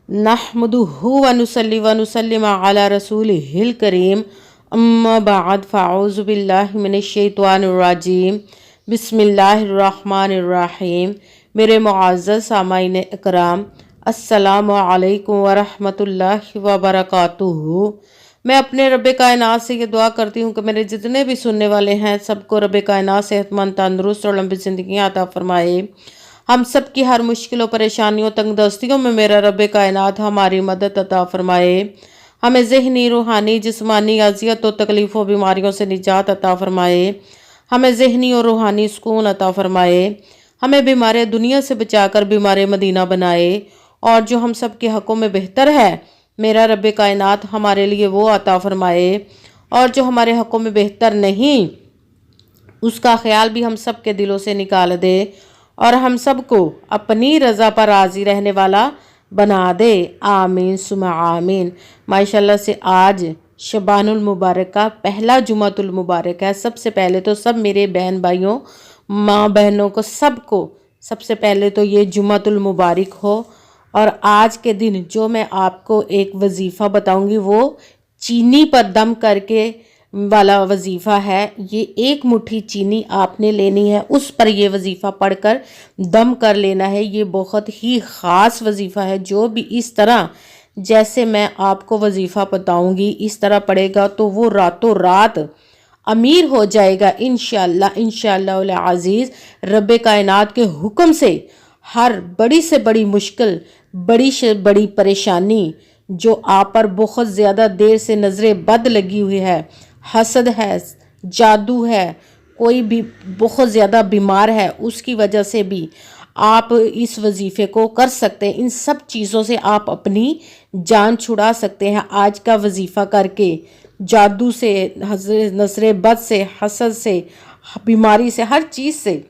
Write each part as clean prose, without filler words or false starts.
नहमदुहु व नुसल्ली व नुसल्लिम अला रसूलिहिल करीम अम्मा बाद फ़अऊज़ु बिल्लाहि मिनश शैतानिर रजीम बिस्मिल्लाहिर्रहमानिर्रहीम। मेरे मुअज़्ज़ज़ सामाईन इकराम, अस्सलामु अलैकुम व रहमतुल्लाहि व बरकातुहू। मैं अपने रब कायनात से ये दुआ करती हूँ कि मेरे जितने भी सुनने वाले हैं सबको रब कायनात सेहतमंद, तंदुरुस्त और लंबी ज़िंदगी अता फरमाए। हम सब की हर मुश्किलों, परेशानियों, तंगदस्तियों में मेरा रब कायनात हमारी मदद अता फरमाए। हमें ज़हनी, रूहानी, जिस्मानी अज़ियत और तकलीफ़ों, बीमारियों से निजात अता फरमाए। हमें ज़हनी और रूहानी सुकून अता फरमाए। हमें बीमार दुनिया से बचाकर बीमार मदीना बनाए। और जो हम सब के हक़ों में बेहतर है मेरा रब कायनात हमारे लिए वो अता फरमाए। और जो हमारे हक़ों में बेहतर नहीं उसका ख्याल भी हम सब के दिलों से निकाल दे और हम सबको अपनी रज़ा पर राज़ी रहने वाला बना दे। आमीन सुमा आमीन। माशाल्लाह से आज शबानुल मुबारक का पहला जुमातुल मुबारक है। सबसे पहले तो सब मेरे बहन भाइयों, माँ बहनों को, सबको सबसे पहले तो ये जुमातुल मुबारक हो। और आज के दिन जो मैं आपको एक वजीफ़ा बताऊंगी वो चीनी पर दम करके वाला वजीफ़ा है। ये एक मुट्ठी चीनी आपने लेनी है, उस पर ये वजीफ़ा पढ़कर दम कर लेना है। ये बहुत ही ख़ास वजीफ़ा है। जो भी इस तरह जैसे मैं आपको वजीफ़ा बताऊंगी इस तरह पढ़ेगा तो वो रातों रात अमीर हो जाएगा इंशाअल्लाह। इंशाअल्लाह अज़ीज़ रब कायनात के हुक्म से हर बड़ी से बड़ी मुश्किल, बड़ी से बड़ी परेशानी जो आप पर बहुत ज़्यादा देर से नज़रें बद लगी हुई है, हसद है, जादू है, कोई भी बहुत ज़्यादा बीमार है, उसकी वजह से भी आप इस वजीफ़े को कर सकते हैं। इन सब चीज़ों से आप अपनी जान छुड़ा सकते हैं आज का वजीफ़ा करके। जादू से, नज़रें बद से, हसद से, बीमारी से, हर चीज़ से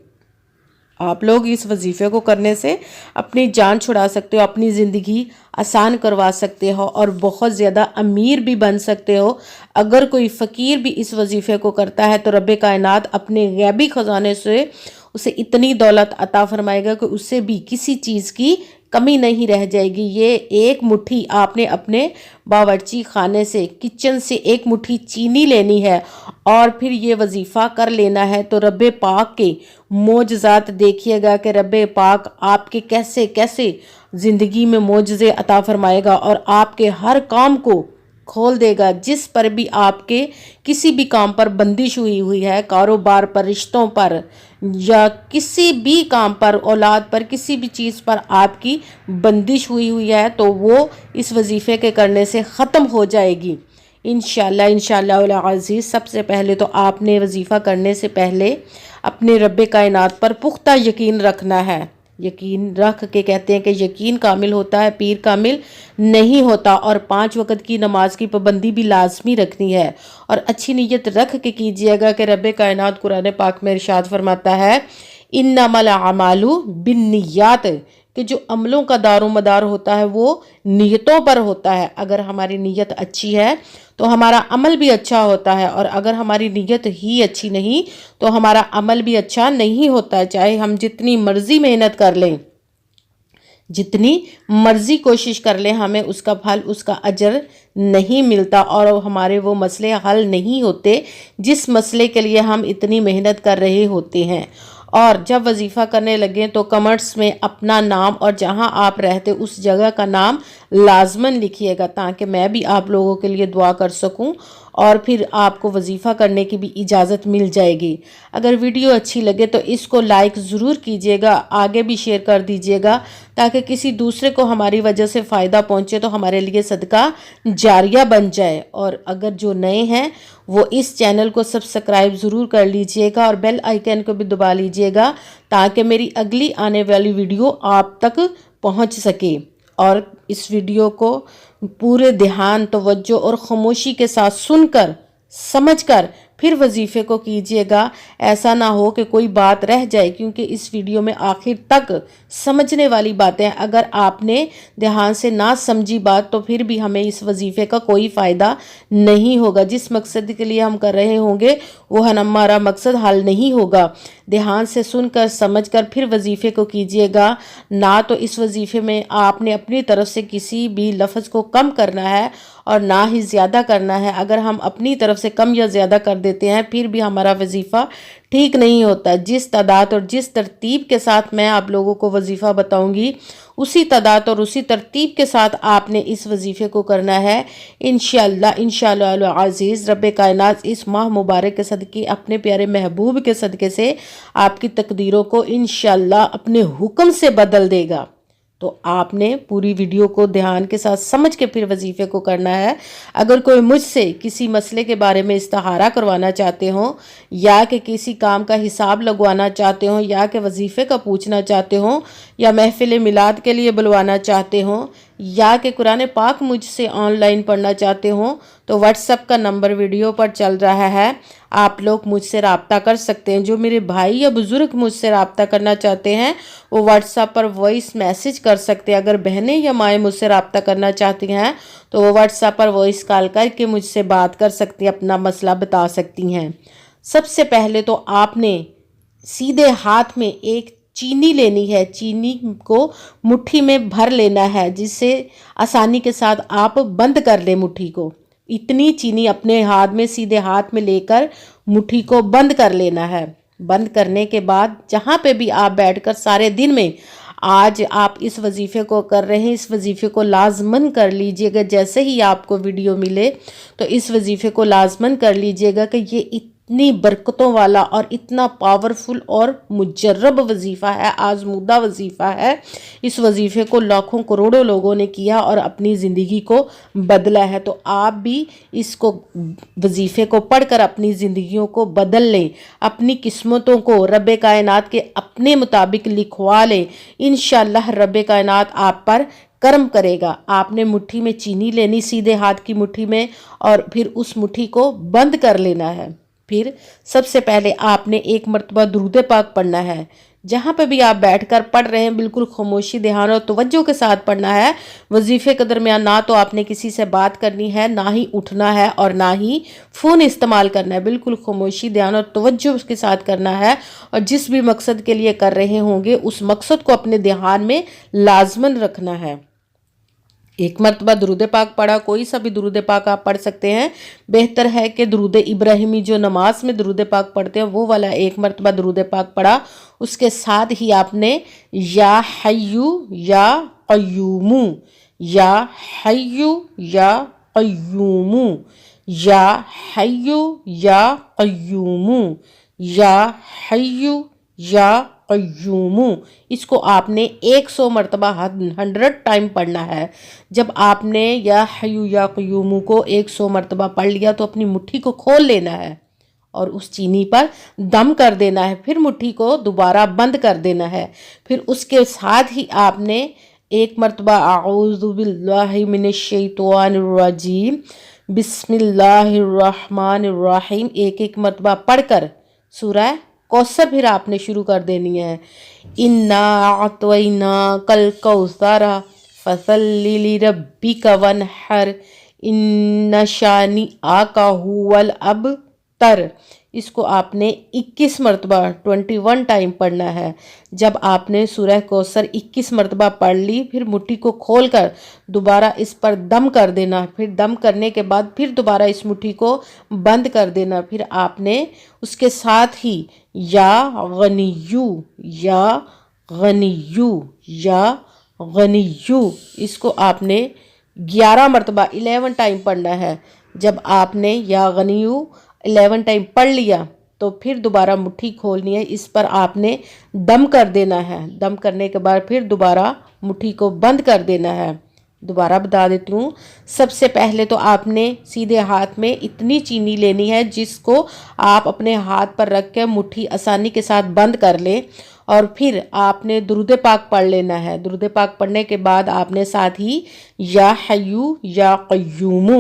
आप लोग इस वजीफ़े को करने से अपनी जान छुड़ा सकते हो, अपनी ज़िंदगी आसान करवा सकते हो और बहुत ज़्यादा अमीर भी बन सकते हो। अगर कोई फ़कीर भी इस वजीफ़े को करता है तो रब कायनात अपने गैबी ख़जाने से उसे इतनी दौलत अता फरमाएगा कि उससे भी किसी चीज़ की कमी नहीं रह जाएगी। ये एक मुट्ठी आपने अपने बावर्ची खाने से, किचन से एक मुट्ठी चीनी लेनी है और फिर ये वजीफ़ा कर लेना है। तो रब पाक के मोजज़ात देखिएगा कि रब पाक आपके कैसे कैसे ज़िंदगी में मोजज़े अता फरमाएगा और आपके हर काम को खोल देगा। जिस पर भी आपके किसी भी काम पर बंदिश हुई है, कारोबार पर, रिश्तों पर या किसी भी काम पर, औलाद पर, किसी भी चीज़ पर आपकी बंदिश हुई है तो वो इस वजीफ़े के करने से ख़त्म हो जाएगी इंशाअल्लाह। इंशाअल्लाह अज़ीज़ सबसे पहले तो आपने वजीफ़ा करने से पहले अपने रब कायनात पर पुख्ता यकीन रखना है। यकीन रख के कहते हैं कि यकीन कामिल होता है, पीर कामिल नहीं होता। और 5 वक़्त की नमाज की पाबंदी भी लाजमी रखनी है और अच्छी नीयत रख के कीजिएगा कि रब कायनात कुरान पाक में इरशाद फरमाता है इन्नमल अमालु बिन्नियात, कि जो अमलों का दारो मदार होता है वो नीयतों पर होता है। अगर हमारी नीयत अच्छी है तो हमारा अमल भी अच्छा होता है और अगर हमारी नीयत ही अच्छी नहीं तो हमारा अमल भी अच्छा नहीं होता है। चाहे हम जितनी मर्जी मेहनत कर लें, जितनी मर्जी कोशिश कर लें, हमें उसका फल, उसका अजर नहीं मिलता और हमारे वो मसले हल नहीं होते जिस मसले के लिए हम इतनी मेहनत कर रहे होते हैं। और जब वजीफ़ा करने लगे तो कमेंट्स में अपना नाम और जहां आप रहते उस जगह का नाम लाजमन लिखिएगा ताकि मैं भी आप लोगों के लिए दुआ कर सकूं और फिर आपको वजीफ़ा करने की भी इजाज़त मिल जाएगी। अगर वीडियो अच्छी लगे तो इसको लाइक ज़रूर कीजिएगा, आगे भी शेयर कर दीजिएगा ताकि किसी दूसरे को हमारी वजह से फ़ायदा पहुँचे तो हमारे लिए सदका जारिया बन जाए। और अगर जो नए हैं वो इस चैनल को सब्सक्राइब ज़रूर कर लीजिएगा और बेल आइकन को भी दबा लीजिएगा ताकि मेरी अगली आने वाली वीडियो आप तक पहुंच सके। और इस वीडियो को पूरे ध्यान, तवज्जो और खामोशी के साथ सुनकर, समझकर پھر وظیفے کو کیجیے گا۔ ایسا نہ ہو کہ کوئی بات رہ جائے، کیونکہ اس ویڈیو میں آخر تک سمجھنے والی باتیں ہیں۔ اگر آپ نے دھیان سے نہ سمجھی بات تو پھر بھی ہمیں اس وظیفے کا کوئی فائدہ نہیں ہوگا۔ جس مقصد کے لیے ہم کر رہے ہوں گے وہ ہمارا مقصد حل نہیں ہوگا۔ دھیان سے سن کر سمجھ کر پھر وظیفے کو کیجیے گا۔ نہ تو اس وظیفے میں آپ نے اپنی طرف سے کسی بھی لفظ کو کم کرنا ہے اور نہ ہی زیادہ کرنا ہے۔ اگر ہم اپنی طرف سے کم یا زیادہ کر دیتے ہیں پھر بھی ہمارا وظیفہ ٹھیک نہیں ہوتا۔ جس تعداد اور جس ترتیب کے ساتھ میں آپ لوگوں کو وظیفہ بتاؤں گی اسی تعداد اور اسی ترتیب کے ساتھ آپ نے اس وظیفے کو کرنا ہے۔ انشاءاللہ العزیز رب کائنات اس ماہ مبارک کے صدقے اپنے پیارے محبوب کے صدقے سے آپ کی تقدیروں کو انشاءاللہ اپنے حکم سے بدل دے گا۔ تو آپ نے پوری ویڈیو کو دھیان کے ساتھ سمجھ کے پھر وظیفے کو کرنا ہے۔ اگر کوئی مجھ سے کسی مسئلے کے بارے میں استخارہ کروانا چاہتے ہوں یا کہ کسی کام کا حساب لگوانا چاہتے ہوں یا کہ وظیفے کا پوچھنا چاہتے ہوں یا محفل میلاد کے لیے بلوانا چاہتے ہوں یا کہ قرآن پاک مجھ سے آن لائن پڑھنا چاہتے ہوں تو واٹس ایپ کا نمبر ویڈیو پر چل رہا ہے، آپ لوگ مجھ سے رابطہ کر سکتے ہیں۔ جو میرے بھائی یا بزرگ مجھ سے رابطہ کرنا چاہتے ہیں وہ واٹس ایپ پر وائس میسج کر سکتے ہیں۔ اگر بہنیں یا مائیں مجھ سے رابطہ کرنا چاہتی ہیں تو وہ واٹس ایپ پر وائس کال کر کے مجھ سے بات کر سکتی ہیں، اپنا مسئلہ بتا سکتی ہیں۔ سب سے پہلے تو آپ نے سیدھے ہاتھ میں ایک چینی لینی ہے، چینی کو مٹھی میں بھر لینا ہے جس سے آسانی کے ساتھ آپ بند کر لیں مٹھی کو۔ اتنی چینی اپنے ہاتھ میں سیدھے ہاتھ میں لے کر مٹھی کو بند کر لینا ہے۔ بند کرنے کے بعد جہاں پہ بھی آپ بیٹھ کر سارے دن میں آج آپ اس وظیفے کو کر رہے ہیں اس وظیفے کو لازماً کر لیجئے گا۔ جیسے ہی آپ کو ویڈیو ملے تو اس وظیفے کو لازماً کر لیجئے گا کہ یہ اتنی برکتوں والا اور اتنا پاورفل اور مجرب وظیفہ ہے، آزمودہ وظیفہ ہے۔ اس وظیفے کو لاکھوں کروڑوں لوگوں نے کیا اور اپنی زندگی کو بدلا ہے، تو آپ بھی اس کو وظیفے کو پڑھ کر اپنی زندگیوں کو بدل لیں، اپنی قسمتوں کو رب کائنات کے اپنے مطابق لکھوا لیں۔ انشاءاللہ رب کائنات آپ پر کرم کرے گا۔ آپ نے مٹھی میں چینی لینی سیدھے ہاتھ کی مٹھی میں اور پھر اس مٹھی کو بند کر لینا ہے۔ پھر سب سے پہلے آپ نے ایک مرتبہ درود پاک پڑھنا ہے۔ جہاں پہ بھی آپ بیٹھ کر پڑھ رہے ہیں بالکل خاموشی دھیان اور توجہ کے ساتھ پڑھنا ہے۔ وظیفے کے درمیان نہ تو آپ نے کسی سے بات کرنی ہے، نہ ہی اٹھنا ہے اور نہ ہی فون استعمال کرنا ہے۔ بالکل خاموشی دھیان اور توجہ کے ساتھ کرنا ہے اور جس بھی مقصد کے لیے کر رہے ہوں گے اس مقصد کو اپنے دھیان میں لازماً رکھنا ہے۔ ایک مرتبہ درود پاک پڑھا، کوئی سا بھی درود پاک آپ پڑھ سکتے ہیں۔ بہتر ہے کہ درود ابراہیمی جو نماز میں درود پاک پڑھتے ہیں وہ والا ایک مرتبہ درود پاک پڑھا۔ اس کے ساتھ ہی آپ نے یا حیو یا قیوم، یا حیو یا قیوم، یا حیو یا قیوم، یا حیو یا قیوم، اس کو آپ نے 100 مرتبہ 100 ٹائم پڑھنا ہے۔ جب آپ نے یا حیو یا قیوم کو 100 مرتبہ پڑھ لیا تو اپنی مٹھی کو کھول لینا ہے اور اس چینی پر دم کر دینا ہے، پھر مٹھی کو دوبارہ بند کر دینا ہے۔ پھر اس کے ساتھ ہی آپ نے ایک مرتبہ اعوذ باللہ من الشیطان الرجیم بسم اللہ الرحمن الرحیم ایک مرتبہ پڑھ کر سورہ کوثر پھر آپ نے شروع کر دینی ہے۔ اِنَّا أَعْطَيْنَاكَ الْكَوْثَرَ فَصَلِّ لِرَبِّكَ وَانْحَرْ إِنَّ شَانِئَكَ هُوَ الْأَبْتَرُ، اس کو آپ نے 21 مرتبہ 21 ٹائم پڑھنا ہے۔ جب آپ نے سورہ کوثر 21 مرتبہ پڑھ لی پھر مٹھی کو کھول کر دوبارہ اس پر دم کر دینا، پھر دم کرنے کے بعد پھر دوبارہ اس مٹھی کو بند کر دینا۔ پھر آپ نے اس کے ساتھ ہی یا غنیو یا غنیو یا غنیو، اس کو آپ نے 11 مرتبہ 11 ٹائم پڑھنا ہے۔ جب آپ نے یا غنیو 11 ٹائم پڑھ لیا تو پھر دوبارہ مٹھی کھولنی ہے، اس پر آپ نے دم کر دینا ہے۔ دم کرنے کے بعد پھر دوبارہ مٹھی کو بند کر دینا ہے۔ دوبارہ بتا دیتی ہوں، سب سے پہلے تو آپ نے سیدھے ہاتھ میں اتنی چینی لینی ہے جس کو آپ اپنے ہاتھ پر رکھ کے مٹھی آسانی کے ساتھ بند کر لیں، اور پھر آپ نے درود پاک پڑھ لینا ہے۔ درود پاک پڑھنے کے بعد آپ نے ساتھ ہی یا حیو یا قیوم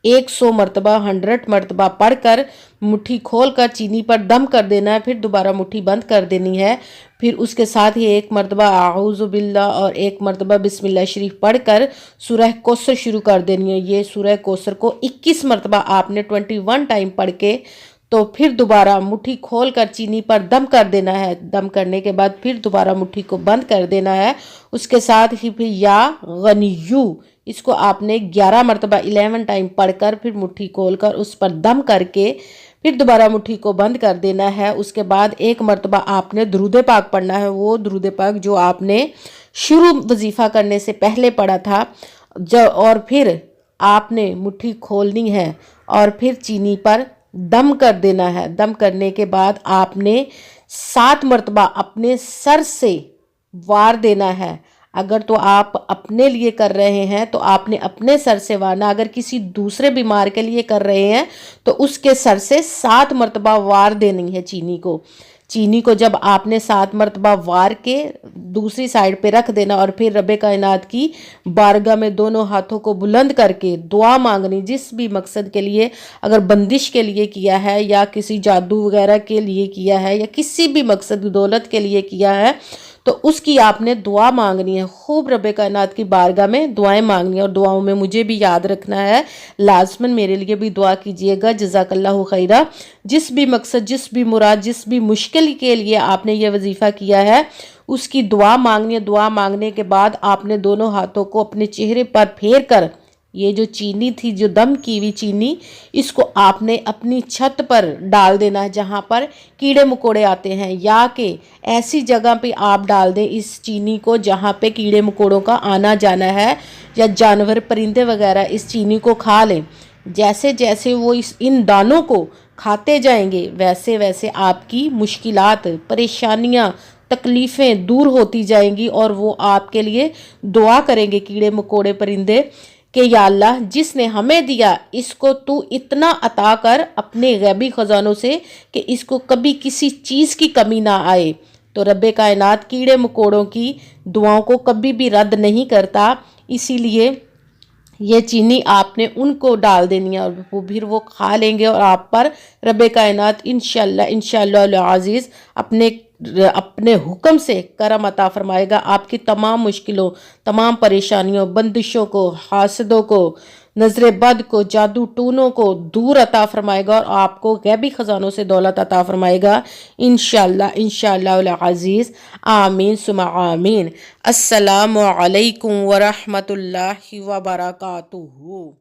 100 مرتبہ 100 مرتبہ پڑھ کر मुट्ठी खोल कर चीनी पर दम कर देना है, फिर दोबारा मुट्ठी बंद कर देनी है। फिर उसके साथ ही एक मरतबा आऊज़ु बिल्लाह और एक मरतबा बिस्मिल्लाह शरीफ पढ़कर सूरह कौसर शुरू कर देनी है। ये सूरह कौसर को 21 मरतबा आपने 21 टाइम पढ़ के तो फिर दोबारा मुट्ठी खोल कर चीनी पर दम कर देना है। दम करने के बाद फिर दोबारा मुट्ठी को बंद कर देना है। उसके साथ ही फिर या गनियू इसको आपने 11 मरतबा 11 टाइम पढ़कर फिर मुट्ठी खोल कर उस पर दम करके फिर दोबारा मुट्ठी को बंद कर देना है। उसके बाद एक मरतबा आपने दुरूद पाक पढ़ना है, वो दुरूद पाक जो आपने शुरू वजीफ़ा करने से पहले पढ़ा था। और फिर आपने मुट्ठी खोलनी है और फिर चीनी पर दम कर देना है। दम करने के बाद आपने 7 मरतबा अपने सर से वार देना है। अगर तो आप अपने लिए कर रहे हैं तो आपने अपने सर से वारना, अगर किसी दूसरे बीमार के लिए कर रहे हैं तो उसके सर से 7 मरतबा वार देनी है चीनी को। चीनी को जब आपने 7 मरतबा वार के दूसरी साइड पे रख देना और फिर रब्बे कायनात की बारगाह में दोनों हाथों को बुलंद करके दुआ मांगनी, जिस भी मकसद के लिए, अगर बंदिश के लिए किया है या किसी जादू वगैरह के लिए किया है या किसी भी मकसद दौलत के लिए किया है तो उसकी आपने दुआ मांगनी है। खूब रब्बे कायनात की बारगाह में दुआएं मांगनी है और दुआओं में मुझे भी याद रखना है, लाजमन मेरे लिए भी दुआ कीजिएगा। जज़ाकल्लाहु खैरा। जिस भी मकसद, जिस भी मुराद, जिस भी मुश्किल के लिए आपने ये वजीफ़ा किया है उसकी दुआ मांगनी है। दुआ मांगने के बाद आपने दोनों हाथों को अपने चेहरे पर फेर कर ये जो चीनी थी, जो दम की हुई चीनी, इसको आपने अपनी छत पर डाल देना है जहाँ पर कीड़े मकोड़े आते हैं, या कि ऐसी जगह पे आप डाल दें इस चीनी को जहाँ पे कीड़े मकोड़ों का आना जाना है या जानवर परिंदे वगैरह इस चीनी को खा लें। जैसे जैसे वो इन दानों को खाते जाएंगे वैसे वैसे आपकी मुश्किलात, परेशानियाँ, तकलीफ़ें दूर होती जाएंगी और वो आपके लिए दुआ करेंगे कीड़े मकोड़े परिंदे कि या अल्लाह जिसने हमें दिया इसको तू इतना अता कर अपने गैबी ख़जानों से कि इसको कभी किसी चीज़ की कमी ना आए। तो रब्बे कायनात कीड़े मकोड़ों की दुआओं को कभी भी रद्द नहीं करता, इसीलिए ये चीनी आपने उनको डाल देनी है और फिर वो खा लेंगे और आप पर रब्बे कायनात इंशाअल्लाह अज़ीज़ अपने हुक्म से करम अता फरमाएगा। आपकी तमाम मुश्किलों, तमाम परेशानियों, बंदिशों को, हासदों को, नज़र बद को, जादू टूनों को दूर अता फरमाएगा और आपको गैबी ख़जानों से दौलत अता फरमाएगा इंशाअल्लाह अज़ीज़। आमीन सुमा आमीन। अस्सलामु अलैकुम व रहमतुल्लाहि व बरकातुहू।